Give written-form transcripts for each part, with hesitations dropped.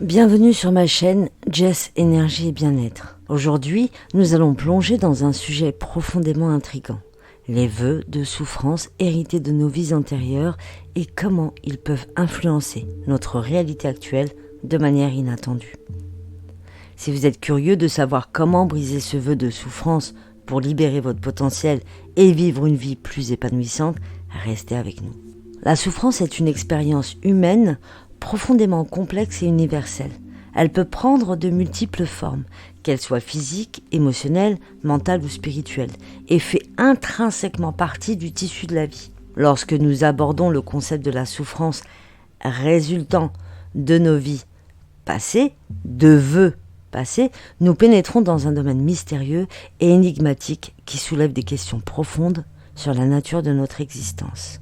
Bienvenue sur ma chaîne Jess Énergie et Bien-être. Aujourd'hui, nous allons plonger dans un sujet profondément intriguant. Les vœux de souffrance hérités de nos vies antérieures et comment ils peuvent influencer notre réalité actuelle de manière inattendue. Si vous êtes curieux de savoir comment briser ce vœu de souffrance pour libérer votre potentiel et vivre une vie plus épanouissante, restez avec nous. La souffrance est une expérience humaine profondément complexe et universelle. Elle peut prendre de multiples formes, qu'elles soient physiques, émotionnelles, mentales ou spirituelles, et fait intrinsèquement partie du tissu de la vie. Lorsque nous abordons le concept de la souffrance résultant de nos vies passées, de vœux passés, nous pénétrons dans un domaine mystérieux et énigmatique qui soulève des questions profondes sur la nature de notre existence.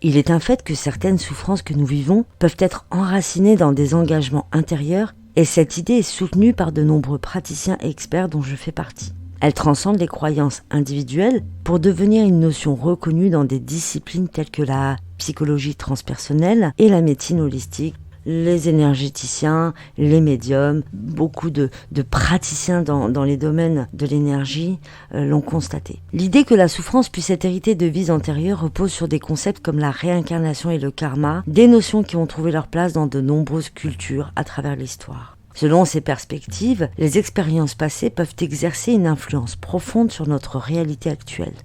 Il est un fait que certaines souffrances que nous vivons peuvent être enracinées dans des engagements intérieurs et cette idée est soutenue par de nombreux praticiens et experts dont je fais partie. Elle transcende les croyances individuelles pour devenir une notion reconnue dans des disciplines telles que la psychologie transpersonnelle et la médecine holistique. Les énergéticiens, les médiums, beaucoup de praticiens dans les domaines de l'énergie l'ont constaté. L'idée que la souffrance puisse être héritée de vies antérieures repose sur des concepts comme la réincarnation et le karma, des notions qui ont trouvé leur place dans de nombreuses cultures à travers l'histoire. Selon ces perspectives, les expériences passées peuvent exercer une influence profonde sur notre réalité actuelle,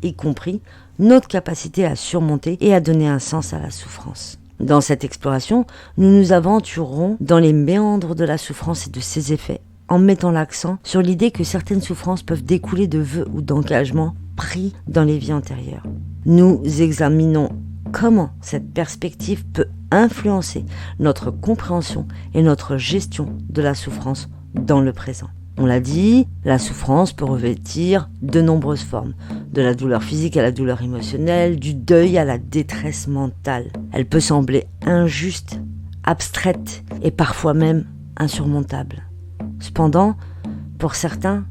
y compris notre capacité à surmonter et à donner un sens à la souffrance. Dans cette exploration, nous nous aventurerons dans les méandres de la souffrance et de ses effets, en mettant l'accent sur l'idée que certaines souffrances peuvent découler de vœux ou d'engagements pris dans les vies antérieures. Nous examinons comment cette perspective peut influencer notre compréhension et notre gestion de la souffrance dans le présent. On l'a dit, la souffrance peut revêtir de nombreuses formes, de la douleur physique à la douleur émotionnelle, du deuil à la détresse mentale. Elle peut sembler injuste, abstraite et parfois même insurmontable. Cependant, pour certains,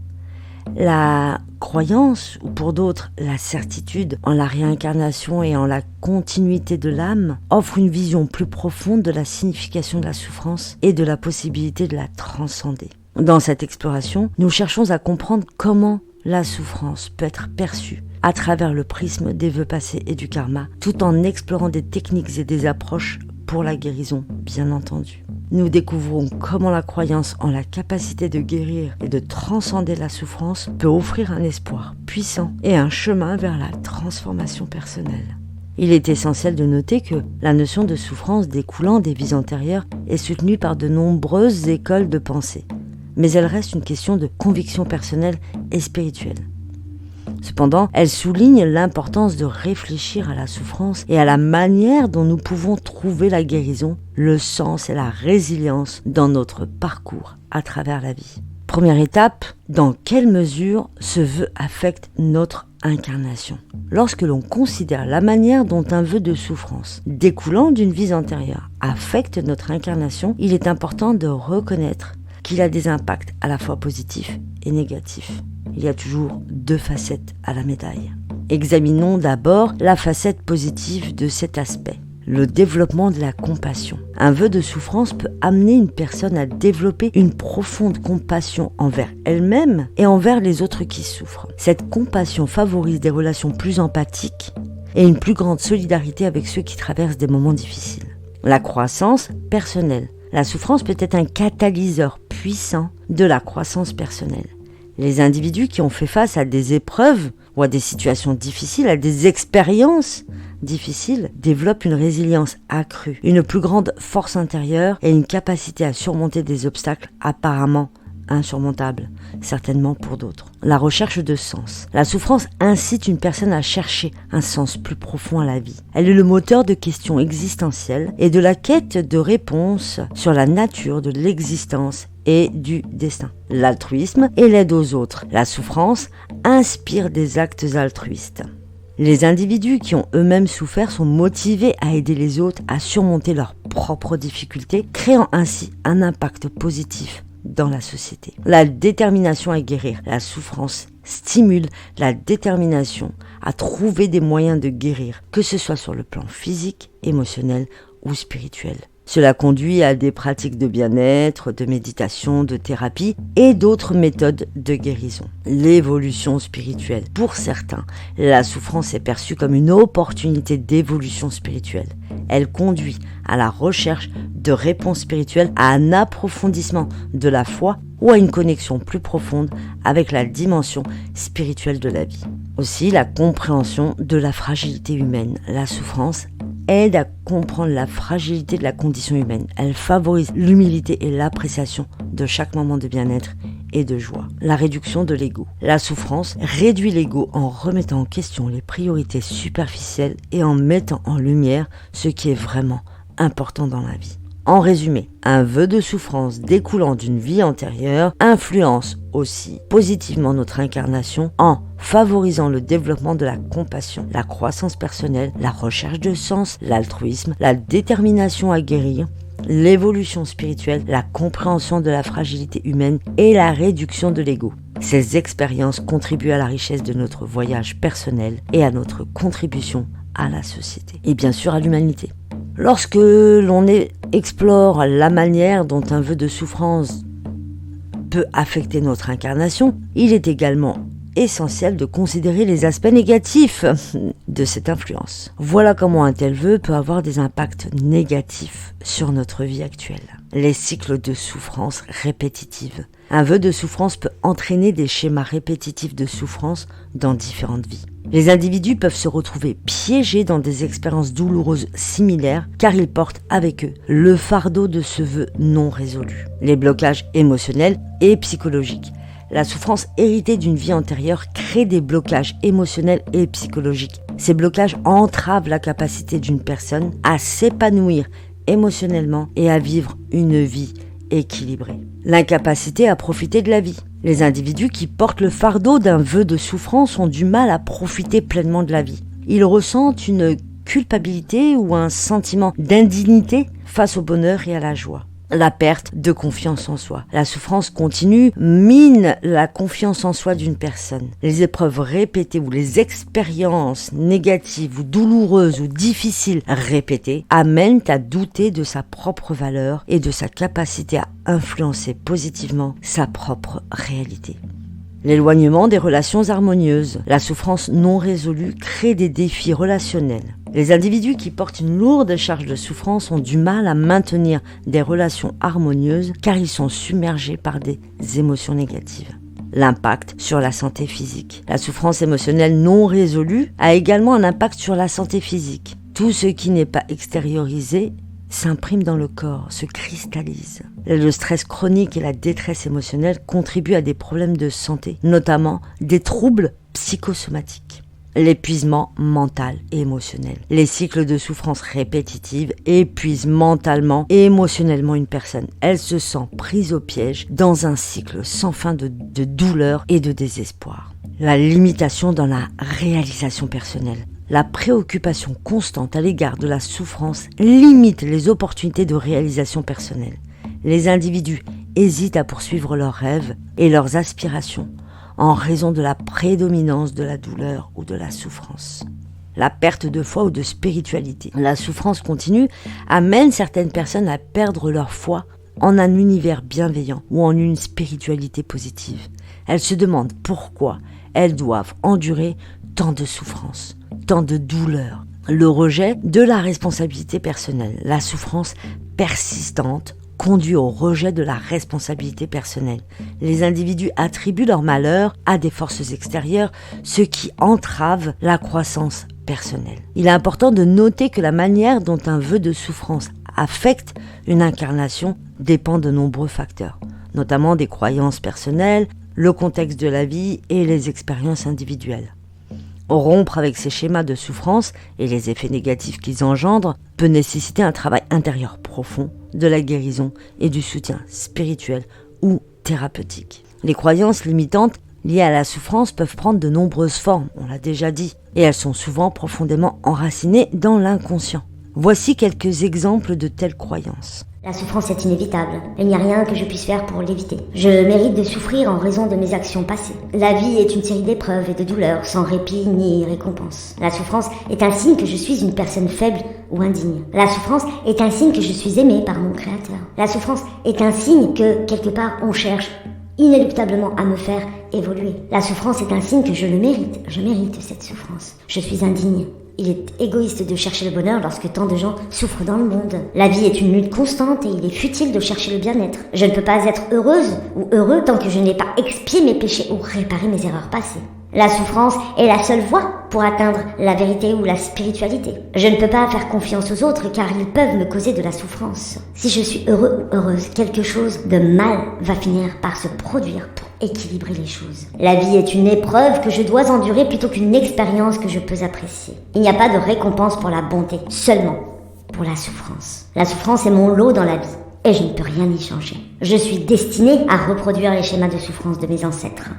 la croyance, ou pour d'autres, la certitude en la réincarnation et en la continuité de l'âme offre une vision plus profonde de la signification de la souffrance et de la possibilité de la transcender. Dans cette exploration, nous cherchons à comprendre comment la souffrance peut être perçue à travers le prisme des vœux passés et du karma, tout en explorant des techniques et des approches pour la guérison, bien entendu. Nous découvrons comment la croyance en la capacité de guérir et de transcender la souffrance peut offrir un espoir puissant et un chemin vers la transformation personnelle. Il est essentiel de noter que la notion de souffrance découlant des vies antérieures est soutenue par de nombreuses écoles de pensée. Mais elle reste une question de conviction personnelle et spirituelle. Cependant, elle souligne l'importance de réfléchir à la souffrance et à la manière dont nous pouvons trouver la guérison, le sens et la résilience dans notre parcours à travers la vie. Première étape, dans quelle mesure ce vœu affecte notre incarnation ? Lorsque l'on considère la manière dont un vœu de souffrance découlant d'une vie antérieure affecte notre incarnation, il est important de reconnaître qu'il a des impacts à la fois positifs et négatifs. Il y a toujours deux facettes à la médaille. Examinons d'abord la facette positive de cet aspect, le développement de la compassion. Un vœu de souffrance peut amener une personne à développer une profonde compassion envers elle-même et envers les autres qui souffrent. Cette compassion favorise des relations plus empathiques et une plus grande solidarité avec ceux qui traversent des moments difficiles. La croissance personnelle. La souffrance peut être un catalyseur puissant de la croissance personnelle. Les individus qui ont fait face à des épreuves ou à des situations difficiles, à des expériences difficiles, développent une résilience accrue, une plus grande force intérieure et une capacité à surmonter des obstacles apparemment insurmontables, certainement pour d'autres. La recherche de sens. La souffrance incite une personne à chercher un sens plus profond à la vie. Elle est le moteur de questions existentielles et de la quête de réponses sur la nature de l'existence et du destin. L'altruisme et l'aide aux autres. La souffrance inspire des actes altruistes. Les individus qui ont eux-mêmes souffert sont motivés à aider les autres à surmonter leurs propres difficultés, créant ainsi un impact positif dans la société. La détermination à guérir. La souffrance stimule la détermination à trouver des moyens de guérir, que ce soit sur le plan physique, émotionnel ou spirituel. Cela conduit à des pratiques de bien-être, de méditation, de thérapie et d'autres méthodes de guérison. L'évolution spirituelle. Pour certains, la souffrance est perçue comme une opportunité d'évolution spirituelle. Elle conduit à la recherche de réponses spirituelles, à un approfondissement de la foi ou à une connexion plus profonde avec la dimension spirituelle de la vie. Aussi, la compréhension de la fragilité humaine. La souffrance aide à comprendre la fragilité de la condition humaine. Elle favorise l'humilité et l'appréciation de chaque moment de bien-être et de joie. La réduction de l'ego. La souffrance réduit l'ego en remettant en question les priorités superficielles et en mettant en lumière ce qui est vraiment important dans la vie. En résumé, un vœu de souffrance découlant d'une vie antérieure influence aussi positivement notre incarnation en favorisant le développement de la compassion, la croissance personnelle, la recherche de sens, l'altruisme, la détermination à guérir, l'évolution spirituelle, la compréhension de la fragilité humaine et la réduction de l'ego. Ces expériences contribuent à la richesse de notre voyage personnel et à notre contribution à la société et bien sûr à l'humanité. Lorsque l'on explore la manière dont un vœu de souffrance peut affecter notre incarnation, il est également essentiel de considérer les aspects négatifs de cette influence. Voilà comment un tel vœu peut avoir des impacts négatifs sur notre vie actuelle. Les cycles de souffrance répétitive. Un vœu de souffrance peut entraîner des schémas répétitifs de souffrance dans différentes vies. Les individus peuvent se retrouver piégés dans des expériences douloureuses similaires car ils portent avec eux le fardeau de ce vœu non résolu. Les blocages émotionnels et psychologiques. La souffrance héritée d'une vie antérieure crée des blocages émotionnels et psychologiques. Ces blocages entravent la capacité d'une personne à s'épanouir émotionnellement et à vivre une vie équilibrée. L'incapacité à profiter de la vie. Les individus qui portent le fardeau d'un vœu de souffrance ont du mal à profiter pleinement de la vie. Ils ressentent une culpabilité ou un sentiment d'indignité face au bonheur et à la joie. La perte de confiance en soi. La souffrance continue mine la confiance en soi d'une personne. Les épreuves répétées ou les expériences négatives ou douloureuses ou difficiles répétées amènent à douter de sa propre valeur et de sa capacité à influencer positivement sa propre réalité. L'éloignement des relations harmonieuses. La souffrance non résolue crée des défis relationnels. Les individus qui portent une lourde charge de souffrance ont du mal à maintenir des relations harmonieuses car ils sont submergés par des émotions négatives. L'impact sur la santé physique. La souffrance émotionnelle non résolue a également un impact sur la santé physique. Tout ce qui n'est pas extériorisé s'imprime dans le corps, se cristallise. Le stress chronique et la détresse émotionnelle contribuent à des problèmes de santé, notamment des troubles psychosomatiques. L'épuisement mental et émotionnel. Les cycles de souffrance répétitive épuisent mentalement et émotionnellement une personne. Elle se sent prise au piège dans un cycle sans fin de douleur et de désespoir. La limitation dans la réalisation personnelle. La préoccupation constante à l'égard de la souffrance limite les opportunités de réalisation personnelle. Les individus hésitent à poursuivre leurs rêves et leurs aspirations en raison de la prédominance de la douleur ou de la souffrance. La perte de foi ou de spiritualité. La souffrance continue amène certaines personnes à perdre leur foi en un univers bienveillant ou en une spiritualité positive. Elles se demandent pourquoi elles doivent endurer tant de souffrance, tant de douleur. Le rejet de la responsabilité personnelle. La souffrance persistante conduit au rejet de la responsabilité personnelle. Les individus attribuent leur malheur à des forces extérieures, ce qui entrave la croissance personnelle. Il est important de noter que la manière dont un vœu de souffrance affecte une incarnation dépend de nombreux facteurs, notamment des croyances personnelles, le contexte de la vie et les expériences individuelles. Rompre avec ces schémas de souffrance et les effets négatifs qu'ils engendrent peut nécessiter un travail intérieur profond, de la guérison et du soutien spirituel ou thérapeutique. Les croyances limitantes liées à la souffrance peuvent prendre de nombreuses formes, on l'a déjà dit, et elles sont souvent profondément enracinées dans l'inconscient. Voici quelques exemples de telles croyances. La souffrance est inévitable. Il n'y a rien que je puisse faire pour l'éviter. Je mérite de souffrir en raison de mes actions passées. La vie est une série d'épreuves et de douleurs, sans répit ni récompense. La souffrance est un signe que je suis une personne faible ou indigne. La souffrance est un signe que je suis aimé par mon Créateur. La souffrance est un signe que, quelque part, on cherche inéluctablement à me faire évoluer. La souffrance est un signe que je le mérite. Je mérite cette souffrance. Je suis indigne. Il est égoïste de chercher le bonheur lorsque tant de gens souffrent dans le monde. La vie est une lutte constante et il est futile de chercher le bien-être. Je ne peux pas être heureuse ou heureux tant que je n'ai pas expié mes péchés ou réparé mes erreurs passées. La souffrance est la seule voie pour atteindre la vérité ou la spiritualité. Je ne peux pas faire confiance aux autres car ils peuvent me causer de la souffrance. Si je suis heureux ou heureuse, quelque chose de mal va finir par se produire pour équilibrer les choses. La vie est une épreuve que je dois endurer plutôt qu'une expérience que je peux apprécier. Il n'y a pas de récompense pour la bonté, seulement pour la souffrance. La souffrance est mon lot dans la vie et je ne peux rien y changer. Je suis destinée à reproduire les schémas de souffrance de mes ancêtres.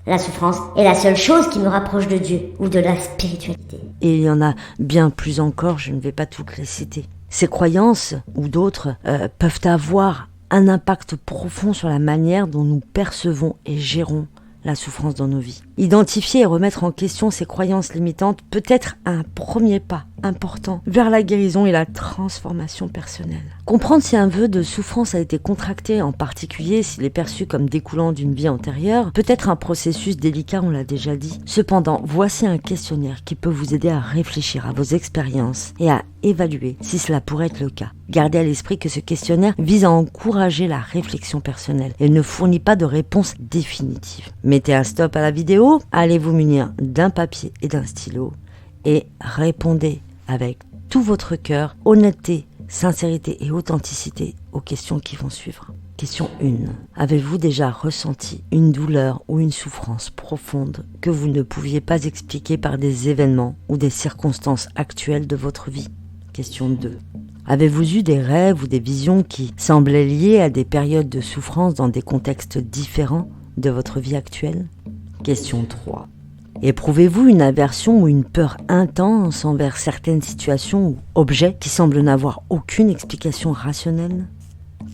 La souffrance est la seule chose qui me rapproche de Dieu ou de la spiritualité. Et il y en a bien plus encore, je ne vais pas toutes les citer. Ces croyances, ou d'autres, peuvent avoir un impact profond sur la manière dont nous percevons et gérons la souffrance dans nos vies. Identifier et remettre en question ces croyances limitantes peut être un premier pas important vers la guérison et la transformation personnelle. Comprendre si un vœu de souffrance a été contracté, en particulier s'il est perçu comme découlant d'une vie antérieure, peut être un processus délicat, on l'a déjà dit. Cependant, voici un questionnaire qui peut vous aider à réfléchir à vos expériences et à évaluer si cela pourrait être le cas. Gardez à l'esprit que ce questionnaire vise à encourager la réflexion personnelle et ne fournit pas de réponse définitive. Mettez un stop à la vidéo, allez vous munir d'un papier et d'un stylo et répondez avec tout votre cœur, honnêteté, sincérité et authenticité aux questions qui vont suivre. Question 1. Avez-vous déjà ressenti une douleur ou une souffrance profonde que vous ne pouviez pas expliquer par des événements ou des circonstances actuelles de votre vie? Question 2. Avez-vous eu des rêves ou des visions qui semblaient liées à des périodes de souffrance dans des contextes différents de votre vie actuelle? Question 3. Éprouvez-vous une aversion ou une peur intense envers certaines situations ou objets qui semblent n'avoir aucune explication rationnelle?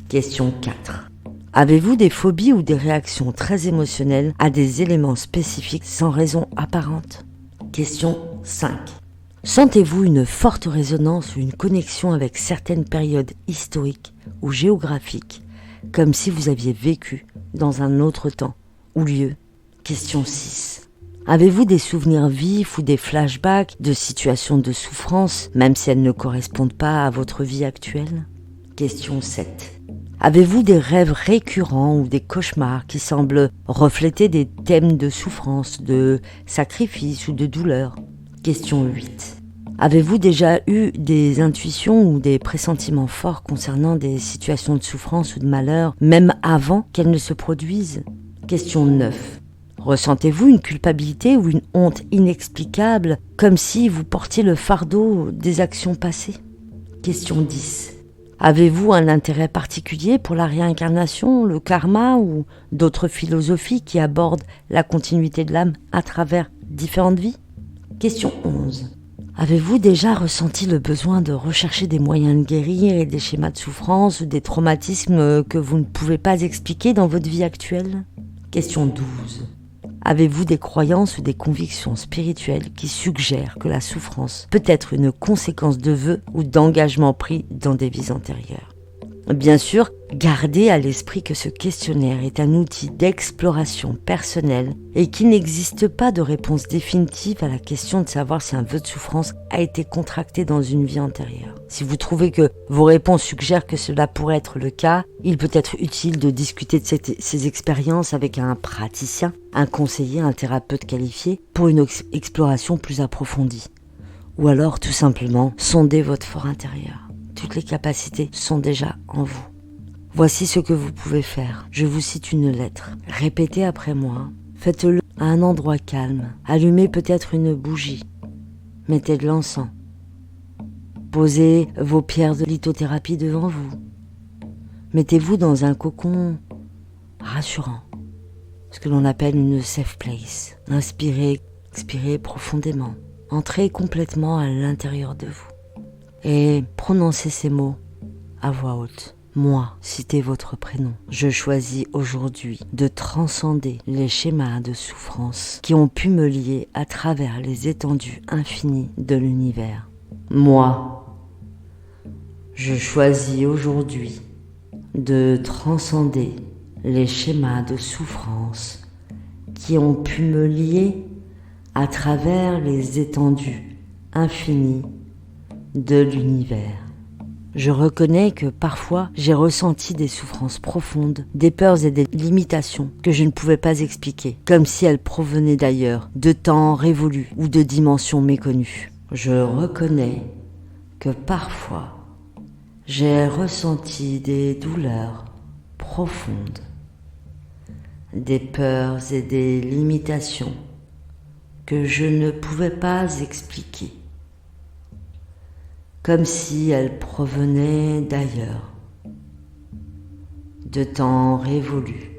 Question 4. Avez-vous des phobies ou des réactions très émotionnelles à des éléments spécifiques sans raison apparente? Question 5. Sentez-vous une forte résonance ou une connexion avec certaines périodes historiques ou géographiques, comme si vous aviez vécu dans un autre temps ou lieu? Question 6. Avez-vous des souvenirs vifs ou des flashbacks de situations de souffrance, même si elles ne correspondent pas à votre vie actuelle? Question 7. Avez-vous des rêves récurrents ou des cauchemars qui semblent refléter des thèmes de souffrance, de sacrifice ou de douleur? Question 8. Avez-vous déjà eu des intuitions ou des pressentiments forts concernant des situations de souffrance ou de malheur, même avant qu'elles ne se produisent? Question 9. Ressentez-vous une culpabilité ou une honte inexplicable, comme si vous portiez le fardeau des actions passées? Question 10. Avez-vous un intérêt particulier pour la réincarnation, le karma ou d'autres philosophies qui abordent la continuité de l'âme à travers différentes vies? Question 11. Avez-vous déjà ressenti le besoin de rechercher des moyens de guérir et des schémas de souffrance ou des traumatismes que vous ne pouvez pas expliquer dans votre vie actuelle? Question 12. Avez-vous des croyances ou des convictions spirituelles qui suggèrent que la souffrance peut être une conséquence de vœux ou d'engagements pris dans des vies antérieures? Bien sûr, gardez à l'esprit que ce questionnaire est un outil d'exploration personnelle et qu'il n'existe pas de réponse définitive à la question de savoir si un vœu de souffrance a été contracté dans une vie antérieure. Si vous trouvez que vos réponses suggèrent que cela pourrait être le cas, il peut être utile de discuter de ces expériences avec un praticien, un conseiller, un thérapeute qualifié pour une exploration plus approfondie. Ou alors, tout simplement, sondez votre fort intérieur. Toutes les capacités sont déjà en vous. Voici ce que vous pouvez faire. Je vous cite une lettre. Répétez après moi. Faites-le à un endroit calme. Allumez peut-être une bougie. Mettez de l'encens. Posez vos pierres de lithothérapie devant vous. Mettez-vous dans un cocon rassurant. Ce que l'on appelle une safe place. Inspirez, expirez profondément. Entrez complètement à l'intérieur de vous. Et prononcez ces mots à voix haute. Moi, citez votre prénom. Je choisis aujourd'hui de transcender les schémas de souffrance qui ont pu me lier à travers les étendues infinies de l'univers. Moi, je choisis aujourd'hui de transcender les schémas de souffrance qui ont pu me lier à travers les étendues infinies de l'univers. Je reconnais que parfois j'ai ressenti des souffrances profondes, des peurs et des limitations que je ne pouvais pas expliquer, comme si elles provenaient d'ailleurs, de temps révolus ou de dimensions méconnues. Je reconnais que parfois j'ai ressenti des douleurs profondes, des peurs et des limitations que je ne pouvais pas expliquer, comme si elles provenaient d'ailleurs, de temps révolus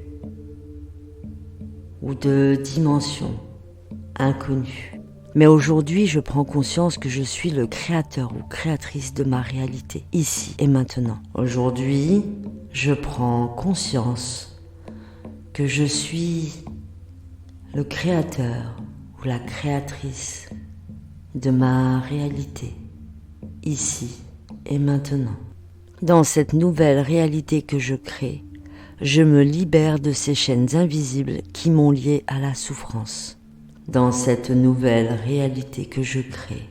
ou de dimensions inconnues. Mais aujourd'hui, je prends conscience que je suis le créateur ou créatrice de ma réalité, ici et maintenant. Aujourd'hui, je prends conscience que je suis le créateur ou la créatrice de ma réalité, ici et maintenant. Dans cette nouvelle réalité que je crée, je me libère de ces chaînes invisibles qui m'ont lié à la souffrance. Dans cette nouvelle réalité que je crée,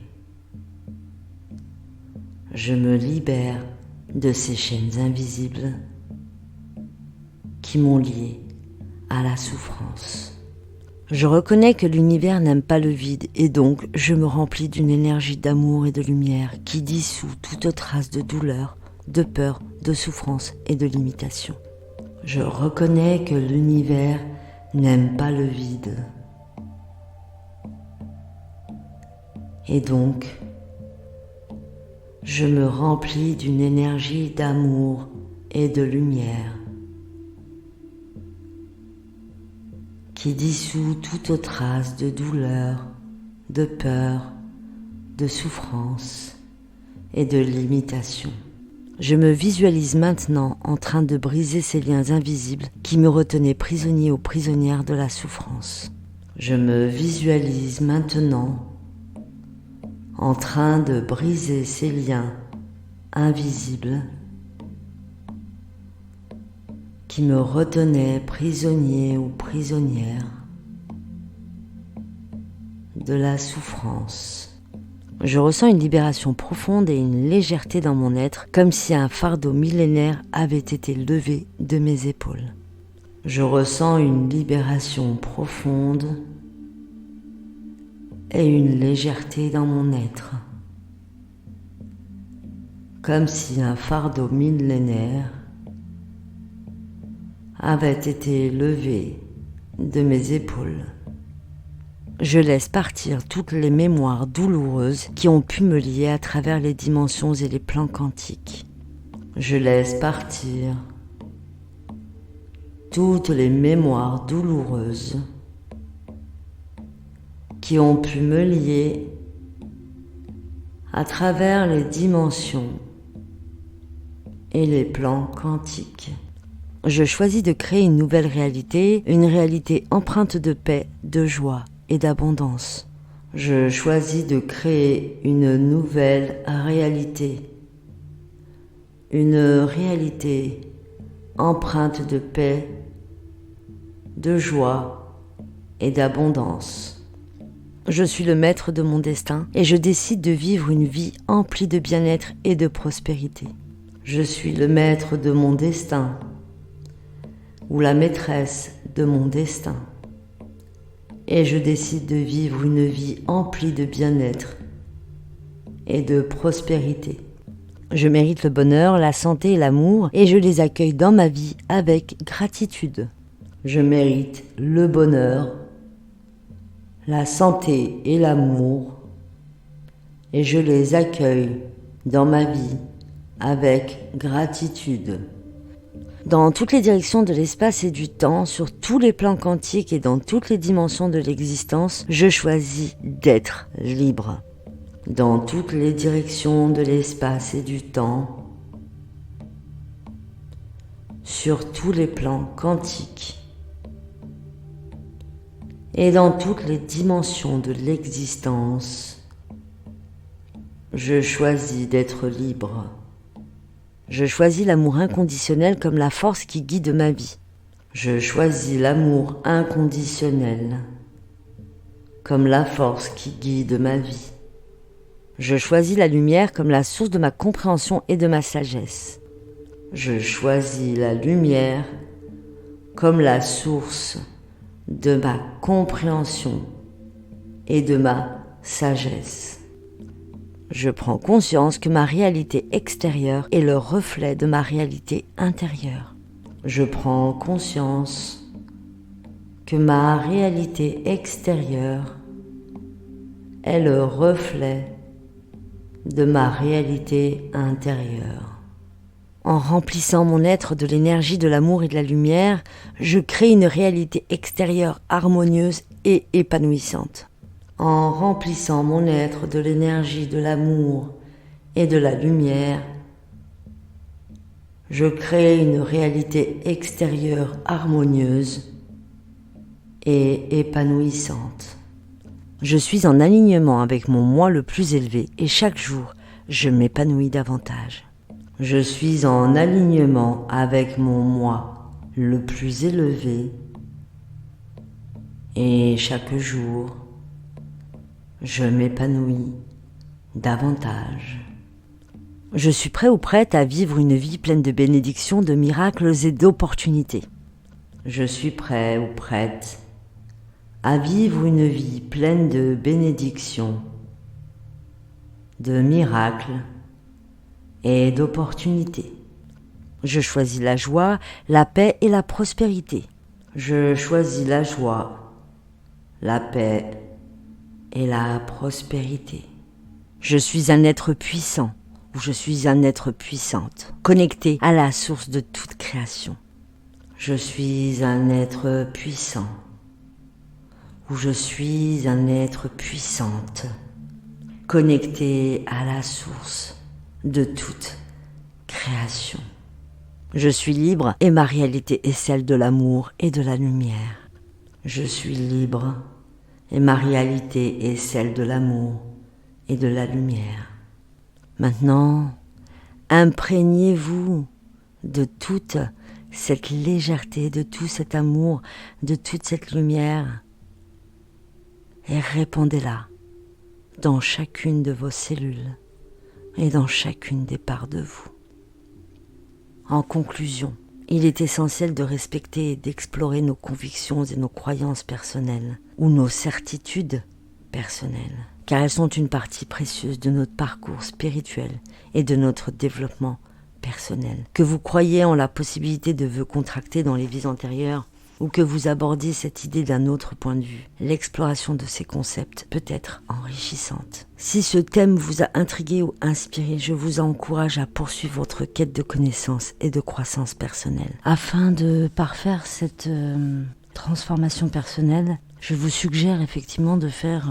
je me libère de ces chaînes invisibles qui m'ont lié à la souffrance. Je reconnais que l'univers n'aime pas le vide et donc je me remplis d'une énergie d'amour et de lumière qui dissout toute trace de douleur, de peur, de souffrance et de limitation. Je reconnais que l'univers n'aime pas le vide. Et donc, je me remplis d'une énergie d'amour et de lumière qui dissout toute trace de douleur, de peur, de souffrance et de limitation. Je me visualise maintenant en train de briser ces liens invisibles qui me retenaient prisonnier ou prisonnière de la souffrance. Je me visualise maintenant en train de briser ces liens invisibles qui me retenaient prisonnier ou prisonnière de la souffrance. Je ressens une libération profonde et une légèreté dans mon être, comme si un fardeau millénaire avait été levé de mes épaules. Je ressens une libération profonde et une légèreté dans mon être, comme si un fardeau millénaire avait été levé de mes épaules. Je laisse partir toutes les mémoires douloureuses qui ont pu me lier à travers les dimensions et les plans quantiques. Je laisse partir toutes les mémoires douloureuses qui ont pu me lier à travers les dimensions et les plans quantiques. Je choisis de créer une nouvelle réalité, une réalité empreinte de paix, de joie et d'abondance. Je choisis de créer une nouvelle réalité, une réalité empreinte de paix, de joie et d'abondance. Je suis le maître de mon destin et je décide de vivre une vie emplie de bien-être et de prospérité. Je suis le maître de mon destin ou la maîtresse de mon destin et je décide de vivre une vie emplie de bien-être et de prospérité. Je mérite le bonheur, la santé et l'amour et je les accueille dans ma vie avec gratitude. Je mérite le bonheur, la santé et l'amour et je les accueille dans ma vie avec gratitude. Dans toutes les directions de l'espace et du temps, sur tous les plans quantiques et dans toutes les dimensions de l'existence, je choisis d'être libre. Dans toutes les directions de l'espace et du temps, sur tous les plans quantiques et dans toutes les dimensions de l'existence. Je choisis d'être libre. Je choisis l'amour inconditionnel comme la force qui guide ma vie. Je choisis l'amour inconditionnel comme la force qui guide ma vie. Je choisis la lumière comme la source de ma compréhension et de ma sagesse. Je choisis la lumière comme la source de ma compréhension et de ma sagesse. Je prends conscience que ma réalité extérieure est le reflet de ma réalité intérieure. Je prends conscience que ma réalité extérieure est le reflet de ma réalité intérieure. En remplissant mon être de l'énergie de l'amour et de la lumière, je crée une réalité extérieure harmonieuse et épanouissante. En remplissant mon être de l'énergie de l'amour et de la lumière, je crée une réalité extérieure harmonieuse et épanouissante. Je suis en alignement avec mon moi le plus élevé et chaque jour, je m'épanouis davantage. Je suis en alignement avec mon moi le plus élevé et chaque jour, je m'épanouis davantage. Je suis prêt ou prête à vivre une vie pleine de bénédictions, de miracles et d'opportunités. Je suis prêt ou prête à vivre une vie pleine de bénédictions, de miracles et d'opportunités. Je choisis la joie, la paix et la prospérité. Je choisis la joie, la paix et la prospérité. Je suis un être puissant, ou je suis un être puissante, connecté à la source de toute création. Je suis un être puissant, ou je suis un être puissante, connecté à la source de toute création. Je suis libre et ma réalité est celle de l'amour et de la lumière. Je suis libre et ma réalité est celle de l'amour et de la lumière. Maintenant, imprégnez-vous de toute cette légèreté, de tout cet amour, de toute cette lumière et répandez-la dans chacune de vos cellules et dans chacune des parts de vous. En conclusion, il est essentiel de respecter et d'explorer nos convictions et nos croyances personnelles ou nos certitudes personnelles, car elles sont une partie précieuse de notre parcours spirituel et de notre développement personnel. Que vous croyez en la possibilité de vœux contractés dans les vies antérieures ou que vous abordiez cette idée d'un autre point de vue, l'exploration de ces concepts peut être enrichissante. Si ce thème vous a intrigué ou inspiré, je vous encourage à poursuivre votre quête de connaissances et de croissance personnelle. Afin de parfaire cette transformation personnelle, je vous suggère effectivement de faire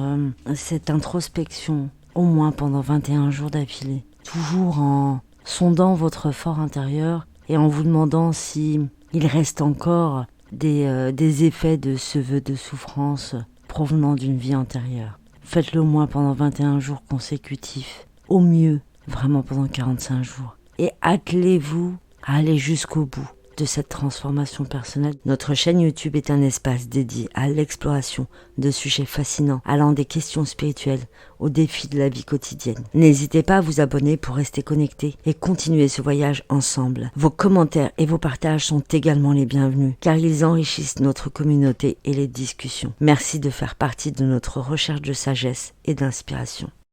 cette introspection au moins pendant 21 jours d'affilée, toujours en sondant votre fort intérieur et en vous demandant si il reste encore des effets de ce vœu de souffrance provenant d'une vie antérieure. Faites-le au moins pendant 21 jours consécutifs, au mieux vraiment pendant 45 jours. Et attelez-vous à aller jusqu'au bout de cette transformation personnelle. Notre chaîne YouTube est un espace dédié à l'exploration de sujets fascinants, allant des questions spirituelles aux défis de la vie quotidienne. N'hésitez pas à vous abonner pour rester connecté et continuer ce voyage ensemble. Vos commentaires et vos partages sont également les bienvenus, car ils enrichissent notre communauté et les discussions. Merci de faire partie de notre recherche de sagesse et d'inspiration.